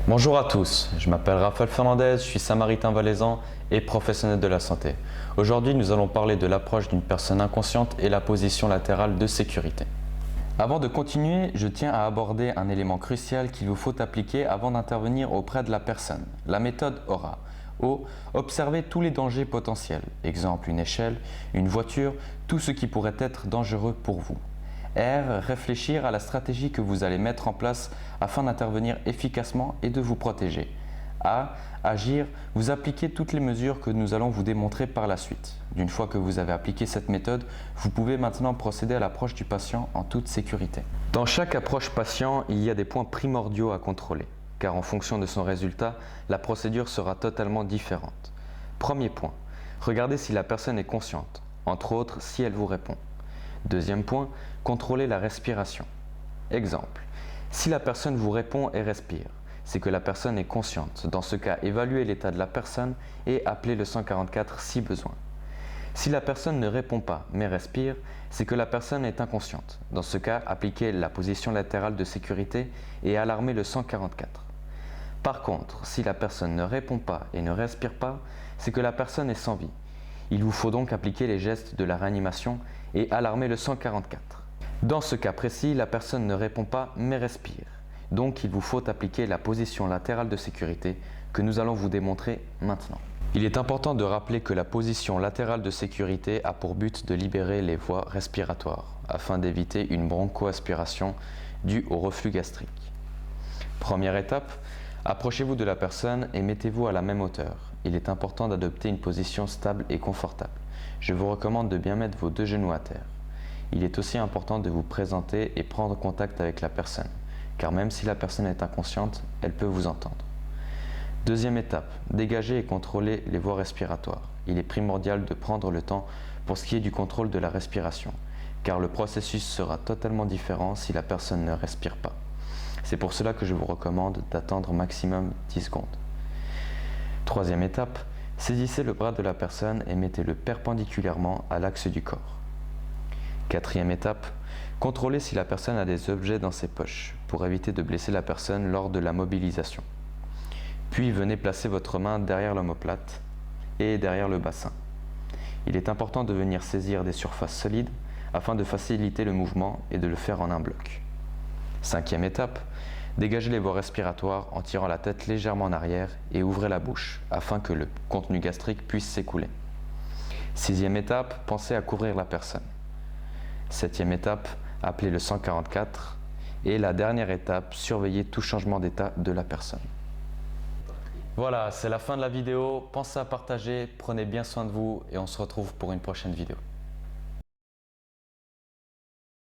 Bonjour à tous, je m'appelle Raphaël Fernandez, je suis samaritain valaisan et professionnel de la santé. Aujourd'hui, nous allons parler de l'approche d'une personne inconsciente et la position latérale de sécurité. Avant de continuer, je tiens à aborder un élément crucial qu'il vous faut appliquer avant d'intervenir auprès de la personne. La méthode AURA. O. Observez tous les dangers potentiels. Exemple, une échelle, une voiture, tout ce qui pourrait être dangereux pour vous. R. Réfléchir à la stratégie que vous allez mettre en place afin d'intervenir efficacement et de vous protéger. A. Agir. Vous appliquez toutes les mesures que nous allons vous démontrer par la suite. D'une fois que vous avez appliqué cette méthode, vous pouvez maintenant procéder à l'approche du patient en toute sécurité. Dans chaque approche patient, il y a des points primordiaux à contrôler, car en fonction de son résultat, la procédure sera totalement différente. Premier point, regardez si la personne est consciente, entre autres si elle vous répond. Deuxième point, contrôlez la respiration. Exemple, si la personne vous répond et respire, c'est que la personne est consciente. Dans ce cas, évaluez l'état de la personne et appelez le 144 si besoin. Si la personne ne répond pas mais respire, c'est que la personne est inconsciente. Dans ce cas, appliquez la position latérale de sécurité et alarmez le 144. Par contre, si la personne ne répond pas et ne respire pas, c'est que la personne est sans vie. Il vous faut donc appliquer les gestes de la réanimation et alarmer le 144. Dans ce cas précis, la personne ne répond pas mais respire. Donc il vous faut appliquer la position latérale de sécurité que nous allons vous démontrer maintenant. Il est important de rappeler que la position latérale de sécurité a pour but de libérer les voies respiratoires afin d'éviter une bronchoaspiration due au reflux gastrique. Première étape, approchez-vous de la personne et mettez-vous à la même hauteur. Il est important d'adopter une position stable et confortable. Je vous recommande de bien mettre vos deux genoux à terre. Il est aussi important de vous présenter et prendre contact avec la personne, car même si la personne est inconsciente, elle peut vous entendre. Deuxième étape, dégagez et contrôlez les voies respiratoires. Il est primordial de prendre le temps pour ce qui est du contrôle de la respiration, car le processus sera totalement différent si la personne ne respire pas. C'est pour cela que je vous recommande d'attendre maximum 10 secondes. Troisième étape, saisissez le bras de la personne et mettez-le perpendiculairement à l'axe du corps. Quatrième étape, contrôlez si la personne a des objets dans ses poches pour éviter de blesser la personne lors de la mobilisation. Puis venez placer votre main derrière l'omoplate et derrière le bassin. Il est important de venir saisir des surfaces solides afin de faciliter le mouvement et de le faire en un bloc. Cinquième étape, dégagez les voies respiratoires en tirant la tête légèrement en arrière et ouvrez la bouche afin que le contenu gastrique puisse s'écouler. Sixième étape, pensez à couvrir la personne. Septième étape, appelez le 144. Et la dernière étape, surveillez tout changement d'état de la personne. Voilà, c'est la fin de la vidéo. Pensez à partager, prenez bien soin de vous et on se retrouve pour une prochaine vidéo.